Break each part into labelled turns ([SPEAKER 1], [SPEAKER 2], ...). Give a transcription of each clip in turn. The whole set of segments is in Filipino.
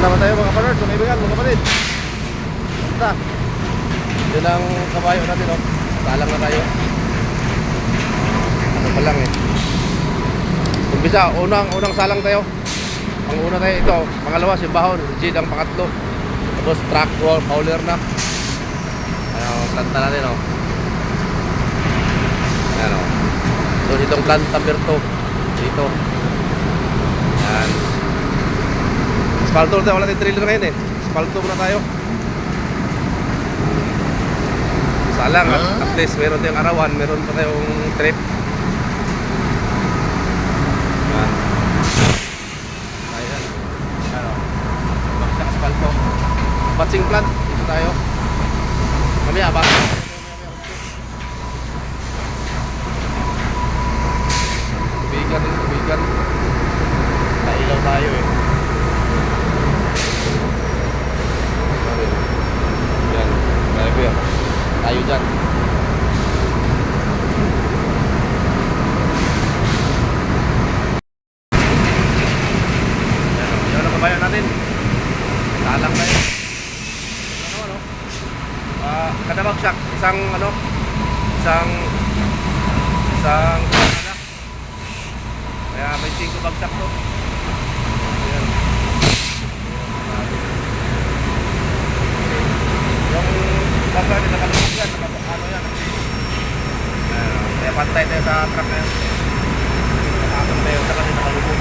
[SPEAKER 1] naman tayo mga partner, kaibigan, mga kapatid. Basta yun ang kabayo natin, no? Salang na tayo. Ano pa lang eh. Umpisa, unang salang tayo. Ang una tayo ito, pangalawa si Bahon, si Jid ang pangatlo. Tapos truck roll, hauler na. Ayan, planta natin, no? Ayan, no? So itong planta Berto dito. Ayan. Spalto tayo, wala tayong trailer ngayon eh. Spalto muna tayo. Salang, at least meron tayong arawan, meron pa tayong trip. Ayan. Ayan. Ano? Baksak spalto. Batsing plant, dito tayo. Mamaya ba? Tubigan din, tubigan. Nailaw tayo eh. Yan, driver. Tayo dyan. Yan ang kabayan natin. Salang tayo. Ano? Kada bagsak, isang kaya may 5 bagsak to. Ayan. Yung bagsak din nakalubog yan, yan. Kaya pantay tayo sa truck na yan. Nakakon tayo sa kasi nakalubog.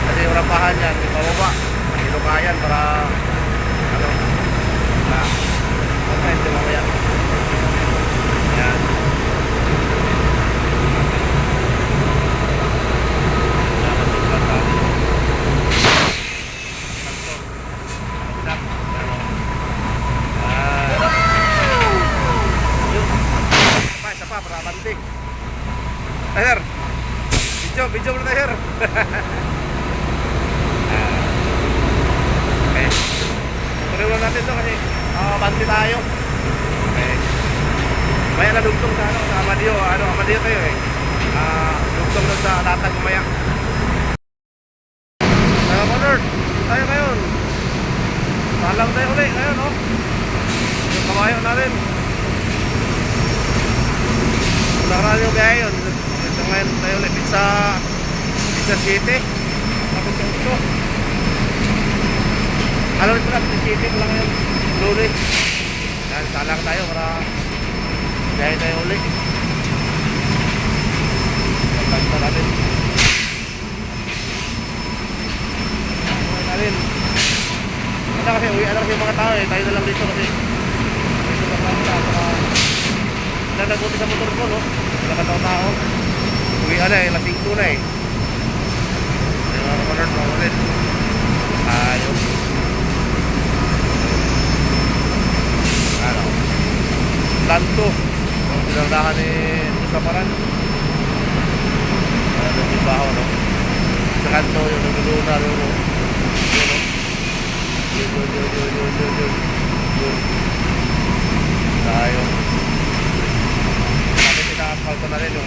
[SPEAKER 1] Kasi yung rampahan yan, yung pababa, inukayan para na okay, hindi mamaya. Ayan. Isa pa, para banting. Taher, video muna taher. Okay. Tuloy lang natin ito kasi banti tayo. Okay. Maya na dugtong sa sa Amadio. Amadio tayo eh. Dugtong doon sa latag maya. Conrad, tayo ngayon. Salang tayo ulit ngayon, no? Yung kabayo natin. Nakaraan yung biyahe yun. Ito ngayon tayo ulit sa City. Tapos yung ito. Ano rin pala, sa City ko lang ngayon. Luli. Yan, salang tayo para biyahe tayo ulit. Pagkanta natin. Natin. Ano kasi, uwi na kasi yung mga tao eh. Tayo na lang dito kasi. Dito na lang sa nagbuti sa motor ko, no? Wala ka tao-tao. Uwi na eh, lasing to na eh. Ayun mga kapanerd, mga ulit. Ayun. Ano? Planto. Ang pinardahan ni Usaparan. Ano yung baho, no? Sa kanto, yung naglulunar, yung yun. Tayo. Asphalt na rin yung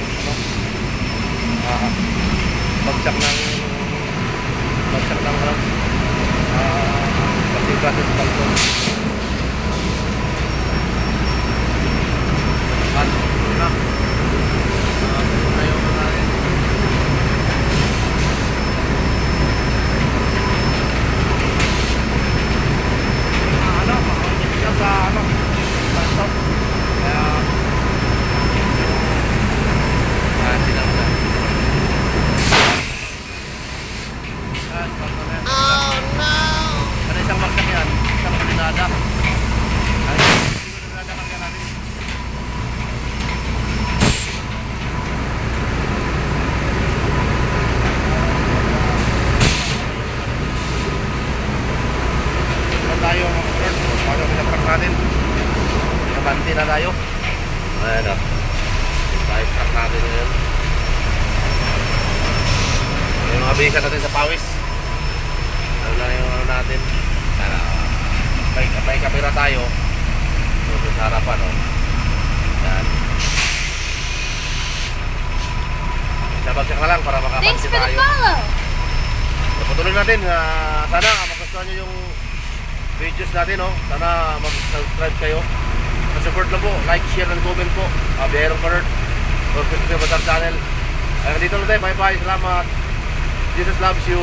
[SPEAKER 1] bagsak ng kasing klase sa palto. Tayo na rin. Sa palto. Kaya oh no! Ano isang bagsak yan? Isang kalinada. Ay, kalinada kami natin. Ito tayo mga kapatid. Paano pinaprak natin? Nabanti na tayo. Ayan o. Tayo prak natin ngayon. Yung mga bihisan natin sa pawis. Ano lang yung natin. May kamera tayo. So sa harapan, oh. Yan. Sabagsak na lang para makapansin tayo.
[SPEAKER 2] Thanks for the follow!
[SPEAKER 1] So, patuloy natin. Sana nagustuhan nyo yung videos natin, no? Sana mag-subscribe kayo. Support lang po, like, share, and comment po. Biyerong Parrot, or Christopher Batar Channel. Dito lang tayo, bye bye, salamat. Jesus loves you.